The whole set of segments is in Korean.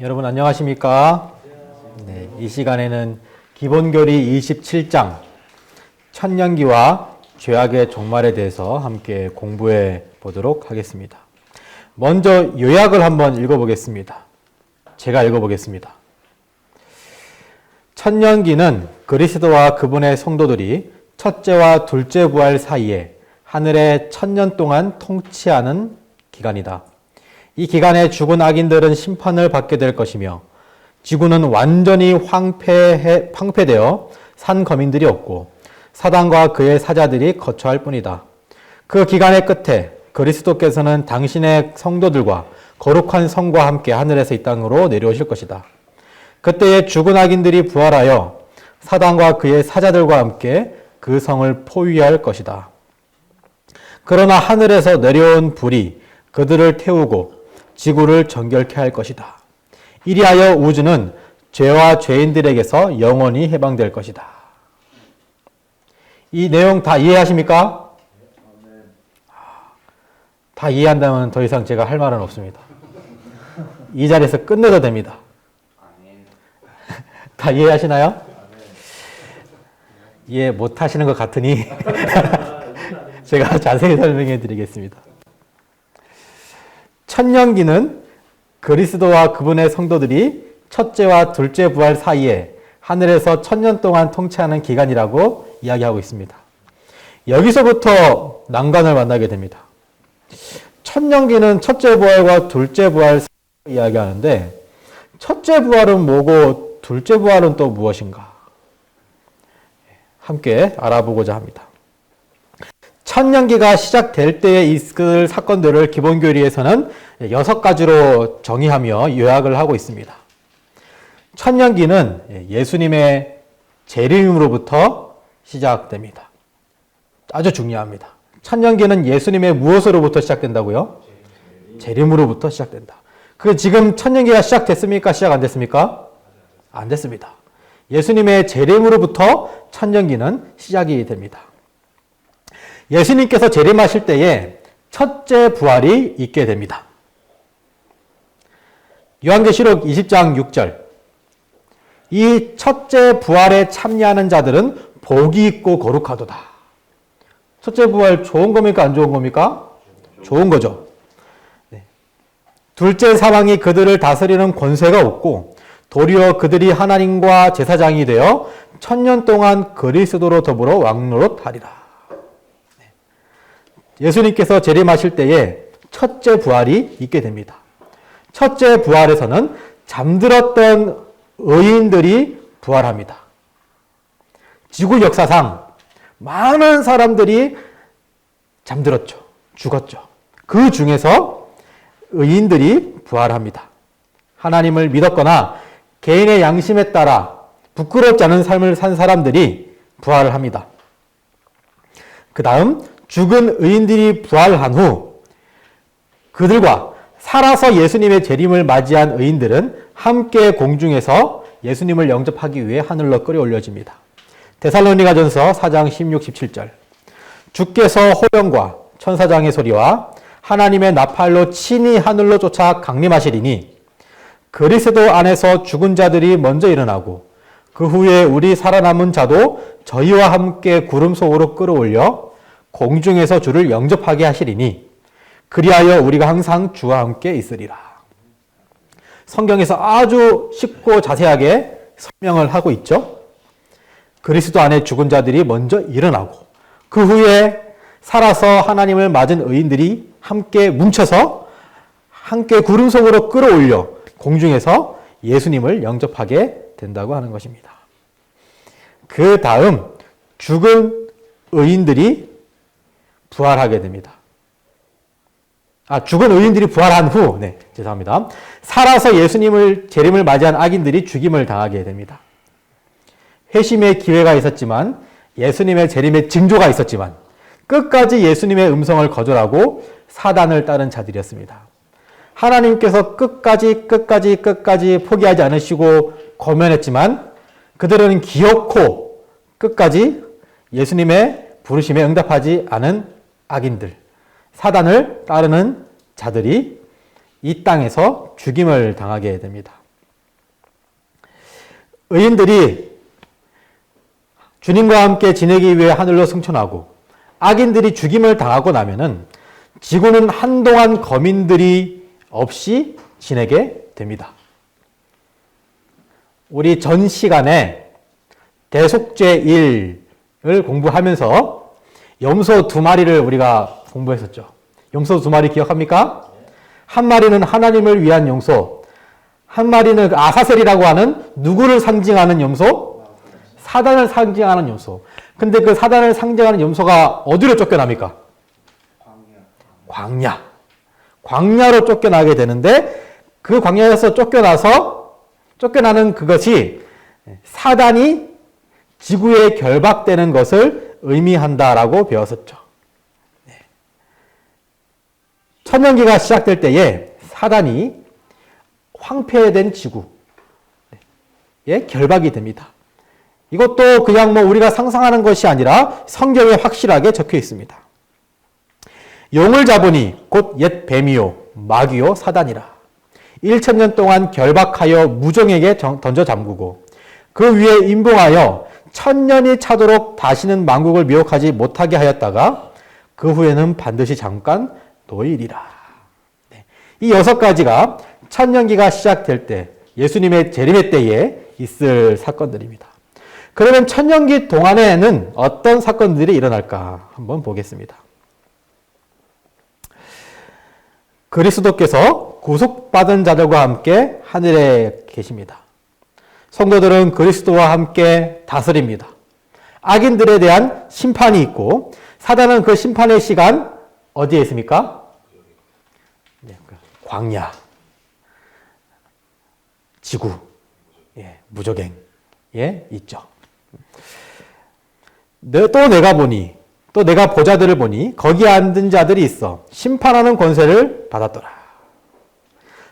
여러분 안녕하십니까? 네, 이 시간에는 기본교리 27장 천년기와 죄악의 종말에 대해서 함께 공부해 보도록 하겠습니다. 먼저 요약을 한번 읽어보겠습니다. 제가 읽어보겠습니다. 천년기는 그리스도와 그분의 성도들이 첫째와 둘째 부활 사이에 하늘에 1000년 동안 통치하는 기간이다. 이 기간에 죽은 악인들은 심판을 받게 될 것이며 지구는 완전히 황폐되어 산 거민들이 없고 사단과 그의 사자들이 거처할 뿐이다. 그 기간의 끝에 그리스도께서는 당신의 성도들과 거룩한 성과 함께 하늘에서 이 땅으로 내려오실 것이다. 그때에 죽은 악인들이 부활하여 사단과 그의 사자들과 함께 그 성을 포위할 것이다. 그러나 하늘에서 내려온 불이 그들을 태우고 지구를 정결케 할 것이다. 이리하여 우주는 죄와 죄인들에게서 영원히 해방될 것이다. 이 내용 다 이해하십니까? 다 이해한다면 더 이상 제가 할 말은 없습니다. 이 자리에서 끝내도 됩니다. 다 이해하시나요? 이해 못하시는 것 같으니 제가 자세히 설명해 드리겠습니다. 천년기는 그리스도와 그분의 성도들이 첫째와 둘째 부활 사이에 하늘에서 1000년 동안 통치하는 기간이라고 이야기하고 있습니다. 여기서부터 난관을 만나게 됩니다. 천년기는 첫째 부활과 둘째 부활 사이를 이야기하는데 첫째 부활은 뭐고 둘째 부활은 또 무엇인가? 함께 알아보고자 합니다. 천년기가 시작될 때에 있을 사건들을 기본교리에서는 6가지로 정의하며 요약을 하고 있습니다. 천년기는 예수님의 재림으로부터 시작됩니다. 아주 중요합니다. 천년기는 예수님의 무엇으로부터 시작된다고요? 재림으로부터 시작된다. 지금 천년기가 시작됐습니까? 시작 안 됐습니까? 안 됐습니다. 예수님의 재림으로부터 천년기는 시작이 됩니다. 예수님께서 재림하실 때에 첫째 부활이 있게 됩니다. 요한계시록 20장 6절. 이 첫째 부활에 참여하는 자들은 복이 있고 거룩하도다. 첫째 부활 좋은 겁니까? 안 좋은 겁니까? 좋은 거죠. 네. 둘째 사망이 그들을 다스리는 권세가 없고 도리어 그들이 하나님과 제사장이 되어 1000년 동안 그리스도로 더불어 왕노릇하리라. 예수님께서 재림하실 때에 첫째 부활이 있게 됩니다. 첫째 부활에서는 잠들었던 의인들이 부활합니다. 지구 역사상 많은 사람들이 잠들었죠. 죽었죠. 그 중에서 의인들이 부활합니다. 하나님을 믿었거나 개인의 양심에 따라 부끄럽지 않은 삶을 산 사람들이 부활을 합니다. 그 다음 죽은 의인들이 부활한 후 그들과 살아서 예수님의 재림을 맞이한 의인들은 함께 공중에서 예수님을 영접하기 위해 하늘로 끌어올려집니다. 데살로니가전서 4장 16, 17절. 주께서 호령과 천사장의 소리와 하나님의 나팔로 친히 하늘로 쫓아 강림하시리니 그리스도 안에서 죽은 자들이 먼저 일어나고 그 후에 우리 살아남은 자도 저희와 함께 구름 속으로 끌어올려 공중에서 주를 영접하게 하시리니 그리하여 우리가 항상 주와 함께 있으리라. 성경에서 아주 쉽고 자세하게 설명을 하고 있죠. 그리스도 안에 죽은 자들이 먼저 일어나고 그 후에 살아서 하나님을 맞은 의인들이 함께 뭉쳐서 함께 구름 속으로 끌어올려 공중에서 예수님을 영접하게 된다고 하는 것입니다. 그 다음 죽은 의인들이 부활하게 됩니다. 죽은 의인들이 부활한 후, 죄송합니다. 살아서 예수님을 재림을 맞이한 악인들이 죽임을 당하게 됩니다. 회심의 기회가 있었지만 예수님의 재림의 징조가 있었지만 끝까지 예수님의 음성을 거절하고 사단을 따른 자들이었습니다. 하나님께서 끝까지 포기하지 않으시고 고면했지만 그들은 기어코 끝까지 예수님의 부르심에 응답하지 않은 악인들, 사단을 따르는 자들이 이 땅에서 죽임을 당하게 됩니다. 의인들이 주님과 함께 지내기 위해 하늘로 승천하고 악인들이 죽임을 당하고 나면은 지구는 한동안 거민들이 없이 지내게 됩니다. 우리 전 시간에 대속죄 1을 공부하면서 염소 2마리를 우리가 공부했었죠. 염소 2마리 기억합니까? 한 마리는 하나님을 위한 염소, 한 마리는 아사셀이라고 하는 누구를 상징하는 염소? 사단을 상징하는 염소. 근데 그 사단을 상징하는 염소가 어디로 쫓겨납니까? 광야. 광야로 쫓겨나게 되는데 그 광야에서 쫓겨나는 그것이 사단이 지구에 결박되는 것을 의미한다라고 배웠었죠. 천년기가 시작될 때에 사단이 황폐된 지구에 결박이 됩니다. 이것도 그냥 뭐 우리가 상상하는 것이 아니라 성경에 확실하게 적혀 있습니다. 용을 잡으니 곧 옛 뱀이요 마귀요 사단이라. 1000년 동안 결박하여 무정에게 던져 잠그고 그 위에 임봉하여 1000년이 차도록 다시는 만국을 미혹하지 못하게 하였다가 그 후에는 반드시 잠깐 놓이리라. 이 6가지가 천년기가 시작될 때 예수님의 재림의 때에 있을 사건들입니다. 그러면 천년기 동안에는 어떤 사건들이 일어날까 한번 보겠습니다. 그리스도께서 구속받은 자들과 함께 하늘에 계십니다. 성도들은 그리스도와 함께 다스립니다. 악인들에 대한 심판이 있고 사단은 그 심판의 시간 어디에 있습니까? 광야, 지구, 무저갱에 있죠. 또 내가 보자들을 보니 거기 앉은 자들이 있어 심판하는 권세를 받았더라.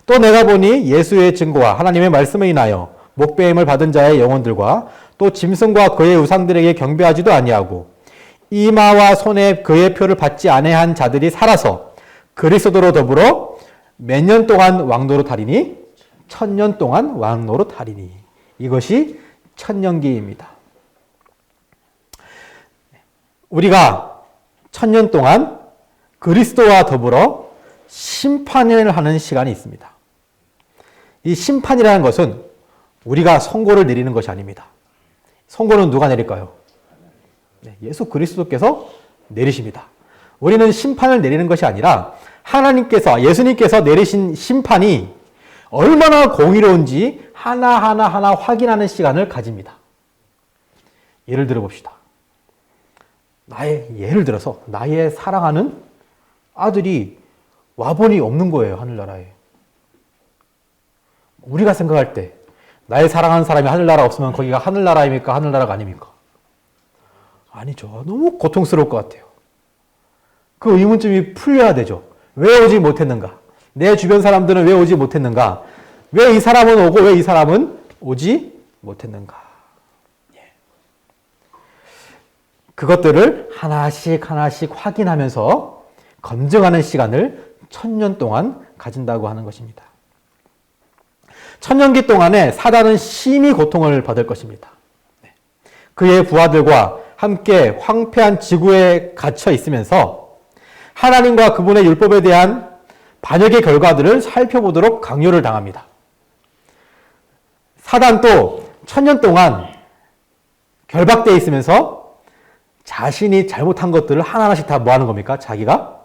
또 내가 보니 예수의 증거와 하나님의 말씀에 인하여 목배임을 받은 자의 영혼들과 또 짐승과 그의 우상들에게 경배하지도 아니하고 이마와 손에 그의 표를 받지 아니한 자들이 살아서 그리스도로 더불어 몇 년 동안 왕노릇하리니? 1000년 동안 왕노릇하리니. 이것이 천년기입니다. 우리가 1000년 동안 그리스도와 더불어 심판을 하는 시간이 있습니다. 이 심판이라는 것은 우리가 선고를 내리는 것이 아닙니다. 선고는 누가 내릴까요? 예수 그리스도께서 내리십니다. 우리는 심판을 내리는 것이 아니라 예수님께서 내리신 심판이 얼마나 공의로운지 하나하나 확인하는 시간을 가집니다. 예를 들어 봅시다. 예를 들어서 나의 사랑하는 아들이 와본이 없는 거예요, 하늘나라에. 우리가 생각할 때 나의 사랑하는 사람이 하늘나라 없으면 거기가 하늘나라입니까? 하늘나라가 아닙니까? 아니죠. 너무 고통스러울 것 같아요. 그 의문점이 풀려야 되죠. 왜 오지 못했는가? 내 주변 사람들은 왜 오지 못했는가? 왜 이 사람은 오고 왜 이 사람은 오지 못했는가? 그것들을 하나씩 확인하면서 검증하는 시간을 1000년 동안 가진다고 하는 것입니다. 천년기 동안에 사단은 심히 고통을 받을 것입니다. 그의 부하들과 함께 황폐한 지구에 갇혀 있으면서 하나님과 그분의 율법에 대한 반역의 결과들을 살펴보도록 강요를 당합니다. 사단도 1000년 동안 결박되어 있으면서 자신이 잘못한 것들을 하나하나씩 다 뭐 하는 겁니까? 자기가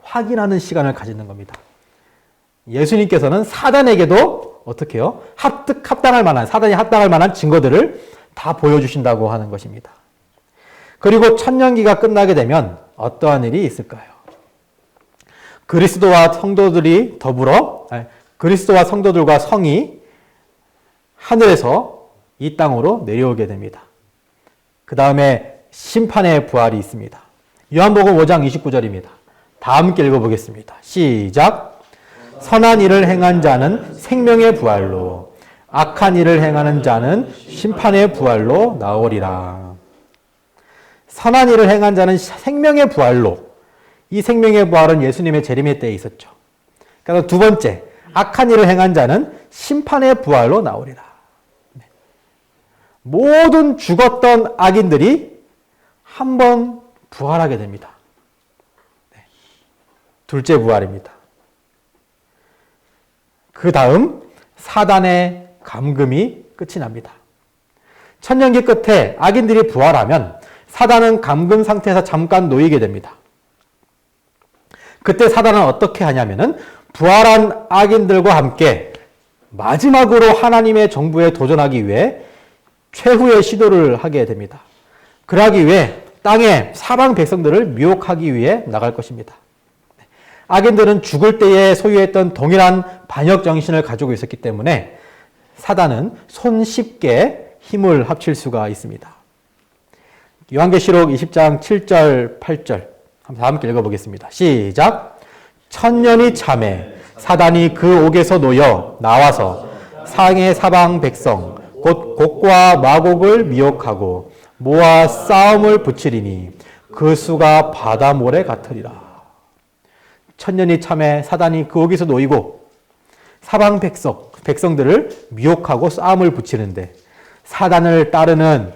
확인하는 시간을 가지는 겁니다. 예수님께서는 사단에게도 어떻게 해요? 사단이 합당할 만한 증거들을 다 보여주신다고 하는 것입니다. 그리고 천년기가 끝나게 되면 어떠한 일이 있을까요? 그리스도와 성도들과 성이 하늘에서 이 땅으로 내려오게 됩니다. 그 다음에 심판의 부활이 있습니다. 요한복음 5장 29절입니다. 다 함께 읽어보겠습니다. 시작. 선한 일을 행한 자는 생명의 부활로, 악한 일을 행하는 자는 심판의 부활로 나오리라. 선한 일을 행한 자는 생명의 부활로, 이 생명의 부활은 예수님의 재림의 때에 있었죠. 그래서 두 번째, 악한 일을 행한 자는 심판의 부활로 나오리라. 모든 죽었던 악인들이 한번 부활하게 됩니다. 둘째 부활입니다. 그 다음 사단의 감금이 끝이 납니다. 천년기 끝에 악인들이 부활하면 사단은 감금 상태에서 잠깐 놓이게 됩니다. 그때 사단은 어떻게 하냐면은 부활한 악인들과 함께 마지막으로 하나님의 정부에 도전하기 위해 최후의 시도를 하게 됩니다. 그러기 위해 땅의 사방 백성들을 미혹하기 위해 나갈 것입니다. 악인들은 죽을 때에 소유했던 동일한 반역 정신을 가지고 있었기 때문에 사단은 손쉽게 힘을 합칠 수가 있습니다. 요한계시록 20장 7절 8절 한번 다 함께 읽어보겠습니다. 시작. 천년이 참에 사단이 그 옥에서 놓여 나와서 상의 사방 백성 곧 곡과 마곡을 미혹하고 모아 싸움을 붙이리니 그 수가 바다 모래 같으리라. 천년이 참에 사단이 그 옥에서 놓이고 사방 백성들을 미혹하고 싸움을 붙이는데 사단을 따르는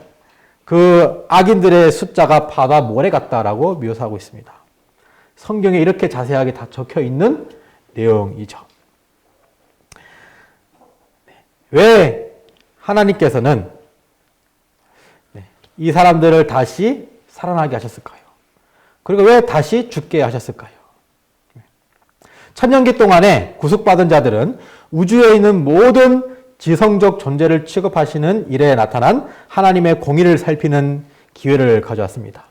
그 악인들의 숫자가 바다 모래 같다라고 묘사하고 있습니다. 성경에 이렇게 자세하게 다 적혀 있는 내용이죠. 왜 하나님께서는 이 사람들을 다시 살아나게 하셨을까요? 그리고 왜 다시 죽게 하셨을까요? 천년기 동안에 구속받은 자들은 우주에 있는 모든 지성적 존재를 취급하시는 일에 나타난 하나님의 공의를 살피는 기회를 가져왔습니다.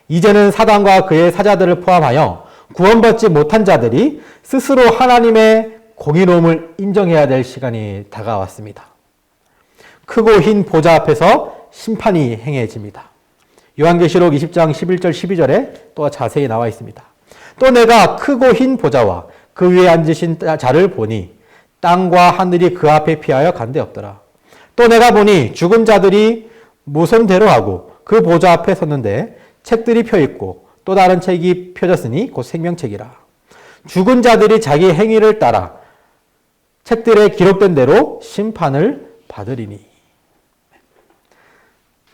이제는 사단과 그의 사자들을 포함하여 구원받지 못한 자들이 스스로 하나님의 공의로움을 인정해야 될 시간이 다가왔습니다. 크고 흰 보좌 앞에서 심판이 행해집니다. 요한계시록 20장 11절 12절에 또 자세히 나와 있습니다. 또 내가 크고 흰 보좌와 그 위에 앉으신 자를 보니 땅과 하늘이 그 앞에 피하여 간데없더라. 또 내가 보니 죽은 자들이 모선대로 하고 그 보좌 앞에 섰는데 책들이 펴 있고 또 다른 책이 펴졌으니 곧 생명책이라. 죽은 자들이 자기 행위를 따라 책들에 기록된 대로 심판을 받으리니.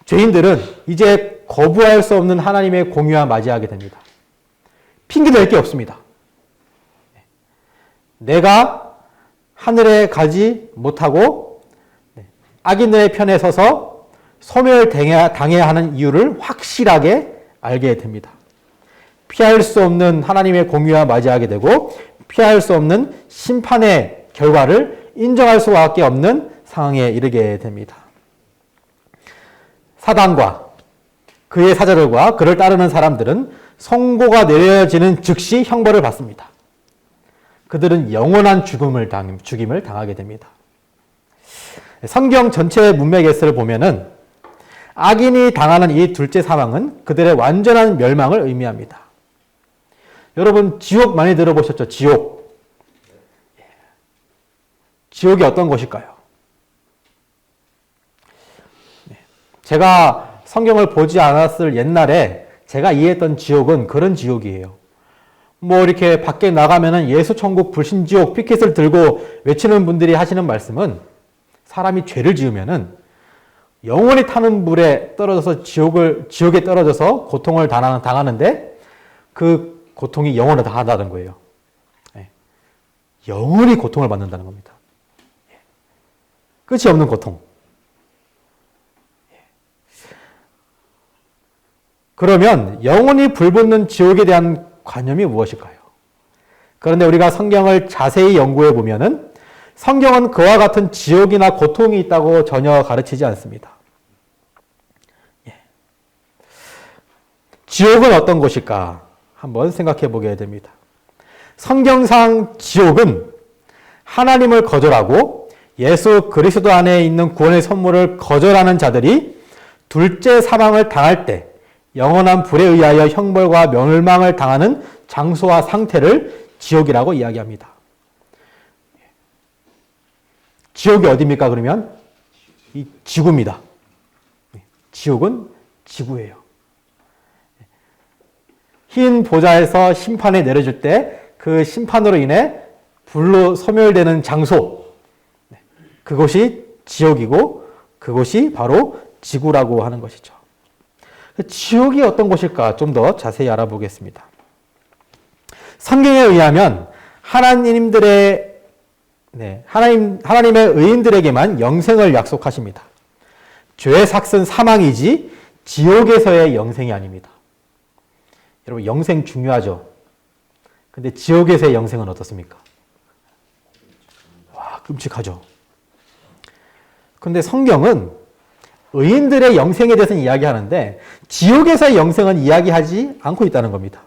죄인들은 이제 거부할 수 없는 하나님의 공의와 맞이하게 됩니다. 핑계댈 게 없습니다. 내가 하늘에 가지 못하고 악인들의 편에 서서 소멸당해야 하는 이유를 확실하게 알게 됩니다. 피할 수 없는 하나님의 공의와 맞이하게 되고 피할 수 없는 심판의 결과를 인정할 수밖에 없는 상황에 이르게 됩니다. 사단과 그의 사자들과 그를 따르는 사람들은 선고가 내려지는 즉시 형벌을 받습니다. 그들은 영원한 죽임을 당하게 됩니다. 성경 전체 문맥에서를 보면은 악인이 당하는 이 둘째 사망은 그들의 완전한 멸망을 의미합니다. 여러분 지옥 많이 들어보셨죠? 지옥. 지옥이 어떤 곳일까요? 제가 성경을 보지 않았을 옛날에 제가 이해했던 지옥은 그런 지옥이에요. 뭐 이렇게 밖에 나가면은 예수 천국 불신지옥 피켓을 들고 외치는 분들이 하시는 말씀은 사람이 죄를 지으면은 영원히 타는 불에 떨어져서 지옥에 떨어져서 고통을 당하는데 그 고통이 영원하다는 거예요. 영원히 고통을 받는다는 겁니다. 끝이 없는 고통. 그러면 영원히 불붙는 지옥에 대한 관념이 무엇일까요? 그런데 우리가 성경을 자세히 연구해 보면은 성경은 그와 같은 지옥이나 고통이 있다고 전혀 가르치지 않습니다. 지옥은 어떤 곳일까? 한번 생각해 보게 됩니다. 성경상 지옥은 하나님을 거절하고 예수 그리스도 안에 있는 구원의 선물을 거절하는 자들이 둘째 사망을 당할 때 영원한 불에 의하여 형벌과 멸망을 당하는 장소와 상태를 지옥이라고 이야기합니다. 지옥이 어디입니까? 그러면 이 지구입니다. 지옥은 지구예요. 흰 보좌에서 심판에 내려줄 때 그 심판으로 인해 불로 소멸되는 장소, 그것이 지옥이고 그곳이 바로 지구라고 하는 것이죠. 지옥이 어떤 곳일까 좀 더 자세히 알아보겠습니다. 성경에 의하면 하나님의 의인들에게만 영생을 약속하십니다. 죄의 삭은 사망이지 지옥에서의 영생이 아닙니다. 여러분, 영생 중요하죠? 근데 지옥에서의 영생은 어떻습니까? 와, 끔찍하죠? 근데 성경은 의인들의 영생에 대해서는 이야기하는데 지옥에서의 영생은 이야기하지 않고 있다는 겁니다.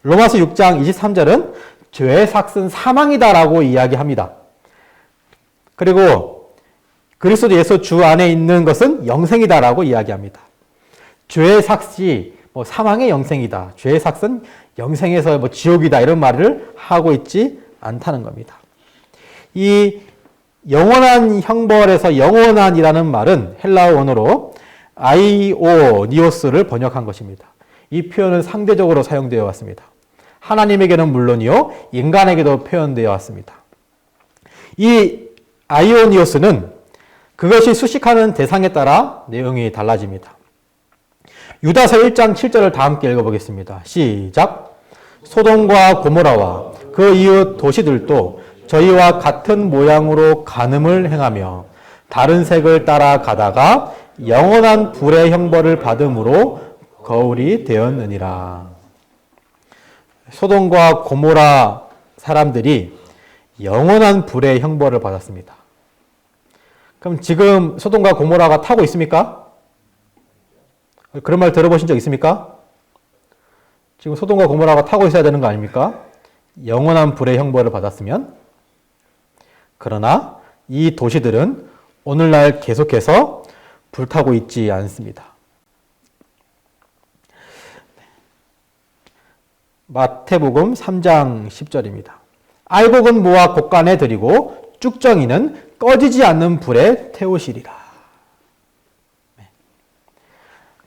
로마서 6장 23절은 죄의 삭은 사망이다라고 이야기합니다. 그리고 그리스도 예수 주 안에 있는 것은 영생이다라고 이야기합니다. 죄의 삭이 사망의 영생이다. 죄의 삭은 영생에서 지옥이다. 이런 말을 하고 있지 않다는 겁니다. 이 영원한 형벌에서 영원한이라는 말은 헬라어 원어로 아이오니오스를 번역한 것입니다. 이 표현은 상대적으로 사용되어 왔습니다. 하나님에게는 물론이요, 인간에게도 표현되어 왔습니다. 이 아이오니오스는 그것이 수식하는 대상에 따라 내용이 달라집니다. 유다서 1장 7절을 다 함께 읽어보겠습니다. 시작. 소돔과 고모라와 그 이웃 도시들도 저희와 같은 모양으로 간음을 행하며 다른 색을 따라 가다가 영원한 불의 형벌을 받음으로 거울이 되었느니라. 소돔과 고모라 사람들이 영원한 불의 형벌을 받았습니다. 그럼 지금 소돔과 고모라가 타고 있습니까? 그런 말 들어보신 적 있습니까? 지금 소돔과 고모라가 타고 있어야 되는 거 아닙니까? 영원한 불의 형벌을 받았으면. 그러나 이 도시들은 오늘날 계속해서 불타고 있지 않습니다. 마태복음 3장 10절입니다. 알곡은 모아 곡간에 들이고 쭉정이는 꺼지지 않는 불에 태우시리라.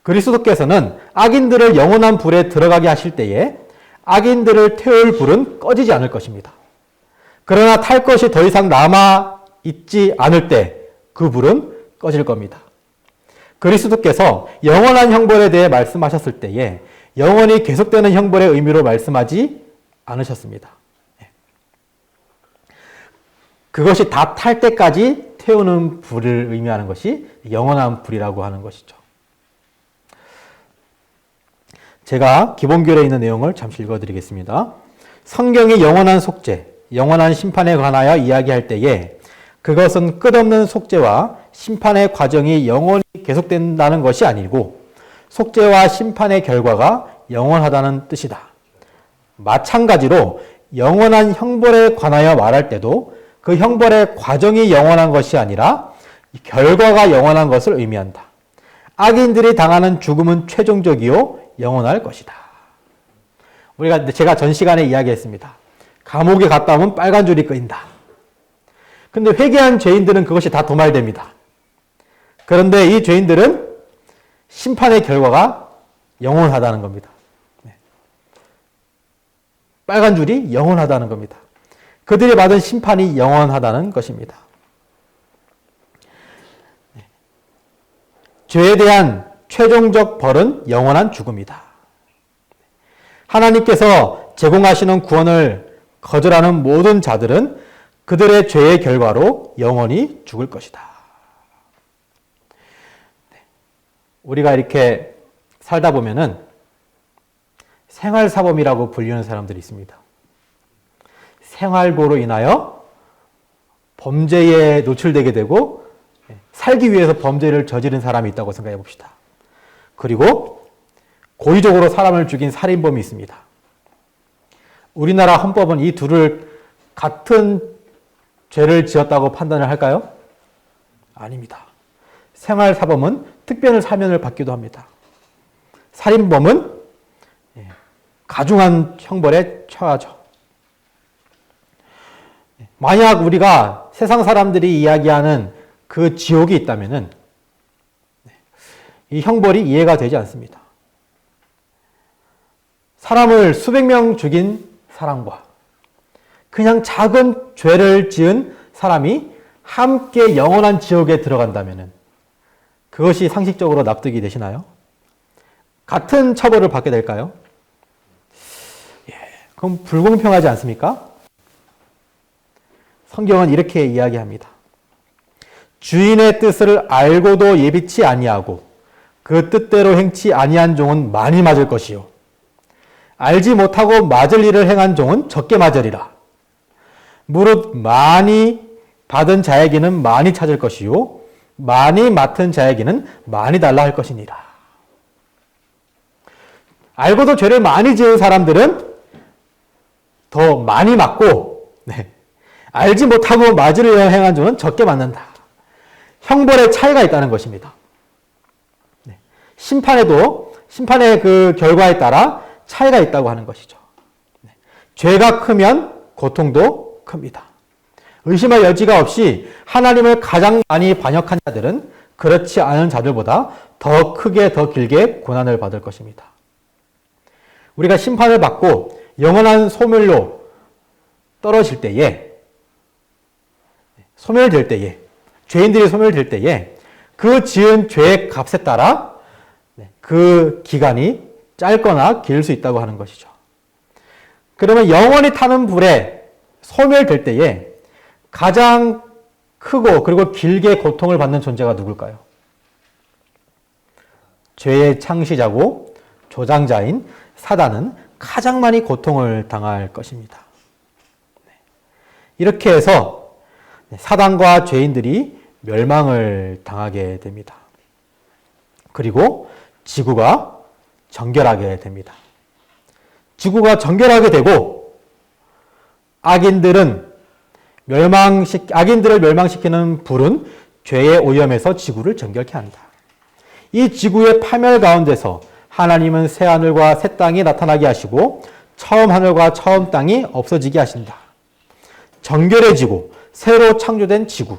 그리스도께서는 악인들을 영원한 불에 들어가게 하실 때에 악인들을 태울 불은 꺼지지 않을 것입니다. 그러나 탈 것이 더 이상 남아있지 않을 때 그 불은 꺼질 겁니다. 그리스도께서 영원한 형벌에 대해 말씀하셨을 때에 영원히 계속되는 형벌의 의미로 말씀하지 않으셨습니다. 그것이 다 탈 때까지 태우는 불을 의미하는 것이 영원한 불이라고 하는 것이죠. 제가 기본결에 있는 내용을 잠시 읽어드리겠습니다. 성경이 영원한 속죄, 영원한 심판에 관하여 이야기할 때에 그것은 끝없는 속죄와 심판의 과정이 영원히 계속된다는 것이 아니고 속죄와 심판의 결과가 영원하다는 뜻이다. 마찬가지로 영원한 형벌에 관하여 말할 때도 그 형벌의 과정이 영원한 것이 아니라 결과가 영원한 것을 의미한다. 악인들이 당하는 죽음은 최종적이요 영원할 것이다. 제가 전 시간에 이야기했습니다. 감옥에 갔다 오면 빨간 줄이 끄인다. 근데 회개한 죄인들은 그것이 다 도말됩니다. 그런데 이 죄인들은 심판의 결과가 영원하다는 겁니다. 빨간 줄이 영원하다는 겁니다. 그들이 받은 심판이 영원하다는 것입니다. 죄에 대한 최종적 벌은 영원한 죽음이다. 하나님께서 제공하시는 구원을 거절하는 모든 자들은 그들의 죄의 결과로 영원히 죽을 것이다. 우리가 이렇게 살다 보면은 생활사범이라고 불리는 사람들이 있습니다. 생활고로 인하여 범죄에 노출되게 되고 살기 위해서 범죄를 저지른 사람이 있다고 생각해 봅시다. 그리고 고의적으로 사람을 죽인 살인범이 있습니다. 우리나라 헌법은 이 둘을 같은 죄를 지었다고 판단을 할까요? 아닙니다. 생활사범은 특별 사면을 받기도 합니다. 살인범은 가중한 형벌에 처하죠. 만약 우리가 세상 사람들이 이야기하는 그 지옥이 있다면은 이 형벌이 이해가 되지 않습니다. 사람을 수백 명 죽인 사람과 그냥 작은 죄를 지은 사람이 함께 영원한 지옥에 들어간다면은 그것이 상식적으로 납득이 되시나요? 같은 처벌을 받게 될까요? 예, 그럼 불공평하지 않습니까? 성경은 이렇게 이야기합니다. 주인의 뜻을 알고도 예비치 아니하고 그 뜻대로 행치 아니한 종은 많이 맞을 것이요. 알지 못하고 맞을 일을 행한 종은 적게 맞으리라. 무릇 많이 받은 자에게는 많이 찾을 것이요. 많이 맡은 자에게는 많이 달라 할 것이니라. 알고도 죄를 많이 지은 사람들은 더 많이 맞고, 알지 못하고 맞을 일을 행한 종은 적게 맞는다. 형벌의 차이가 있다는 것입니다. 심판의 그 결과에 따라 차이가 있다고 하는 것이죠. 죄가 크면 고통도 큽니다. 의심할 여지가 없이 하나님을 가장 많이 반역한 자들은 그렇지 않은 자들보다 더 크게 더 길게 고난을 받을 것입니다. 우리가 심판을 받고 영원한 소멸로 떨어질 때에, 소멸될 때에, 죄인들이 소멸될 때에 그 지은 죄의 값에 따라 그 기간이 짧거나 길 수 있다고 하는 것이죠. 그러면 영원히 타는 불에 소멸될 때에 가장 크고 그리고 길게 고통을 받는 존재가 누굴까요? 죄의 창시자고 조장자인 사단은 가장 많이 고통을 당할 것입니다. 이렇게 해서 사단과 죄인들이 멸망을 당하게 됩니다. 그리고 지구가 정결하게 됩니다. 지구가 정결하게 되고 악인들을 멸망시키는 불은 죄의 오염에서 지구를 정결케 한다. 이 지구의 파멸 가운데서 하나님은 새 하늘과 새 땅이 나타나게 하시고 처음 하늘과 처음 땅이 없어지게 하신다. 정결해지고 새로 창조된 지구,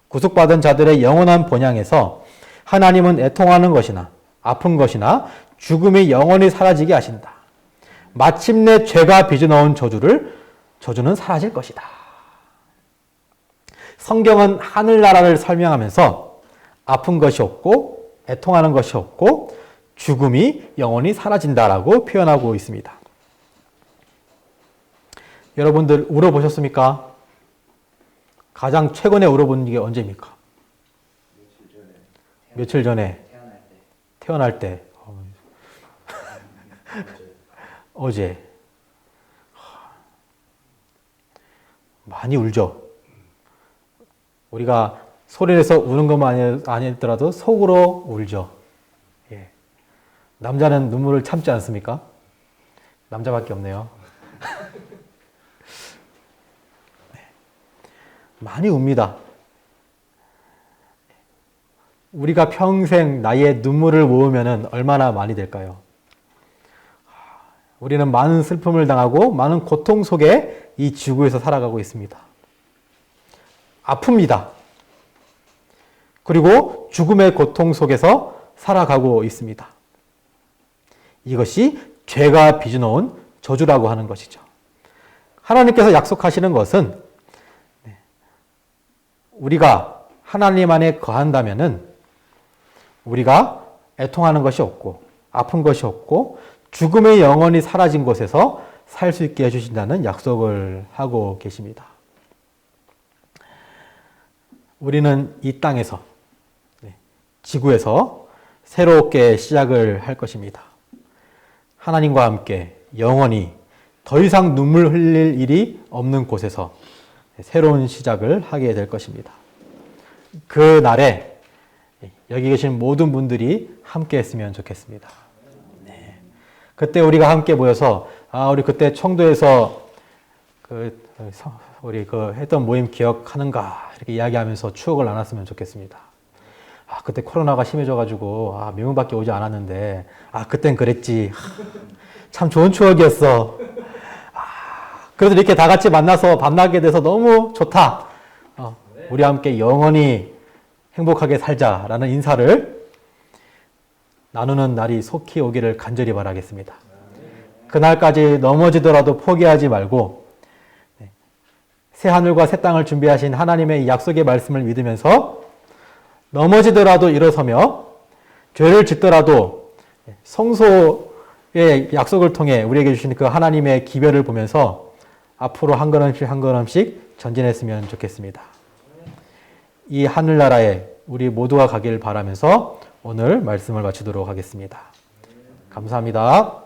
구속받은 자들의 영원한 본향에서 하나님은 애통하는 것이나 아픈 것이나 죽음이 영원히 사라지게 하신다. 마침내 죄가 빚어넣은 저주는 사라질 것이다. 성경은 하늘나라를 설명하면서 아픈 것이 없고 애통하는 것이 없고 죽음이 영원히 사라진다라고 표현하고 있습니다. 여러분들 울어보셨습니까? 가장 최근에 울어본 게 언제입니까? 며칠 전에. 태어날 때. 어제. 많이 울죠. 우리가 소리를 내서 우는 것만 아니더라도 속으로 울죠. 예. 남자는 눈물을 참지 않습니까? 남자밖에 없네요. 많이 웁니다. 우리가 평생 나의 눈물을 모으면 얼마나 많이 될까요? 우리는 많은 슬픔을 당하고 많은 고통 속에 이 지구에서 살아가고 있습니다. 아픕니다. 그리고 죽음의 고통 속에서 살아가고 있습니다. 이것이 죄가 빚어놓은 저주라고 하는 것이죠. 하나님께서 약속하시는 것은 우리가 하나님 안에 거한다면은 우리가 애통하는 것이 없고 아픈 것이 없고 죽음의 영원히 사라진 곳에서 살 수 있게 해주신다는 약속을 하고 계십니다. 우리는 이 땅에서, 지구에서 새롭게 시작을 할 것입니다. 하나님과 함께 영원히 더 이상 눈물 흘릴 일이 없는 곳에서 새로운 시작을 하게 될 것입니다. 그 날에 여기 계신 모든 분들이 함께 했으면 좋겠습니다. 네. 그때 우리가 함께 모여서 우리 그때 청도에서 우리 했던 모임 기억하는가 이렇게 이야기하면서 추억을 나눴으면 좋겠습니다. 그때 코로나가 심해져가지고 명음밖에 오지 않았는데 그땐 그랬지. 참 좋은 추억이었어. 그래서 이렇게 다 같이 만나서 만나게 돼서 너무 좋다. 우리 함께 영원히 행복하게 살자라는 인사를 나누는 날이 속히 오기를 간절히 바라겠습니다. 그날까지 넘어지더라도 포기하지 말고 새 하늘과 새 땅을 준비하신 하나님의 약속의 말씀을 믿으면서 넘어지더라도 일어서며 죄를 짓더라도 성소의 약속을 통해 우리에게 주신 그 하나님의 기별을 보면서 앞으로 한 걸음씩 한 걸음씩 전진했으면 좋겠습니다. 이 하늘나라에 우리 모두가 가기를 바라면서 오늘 말씀을 마치도록 하겠습니다. 감사합니다.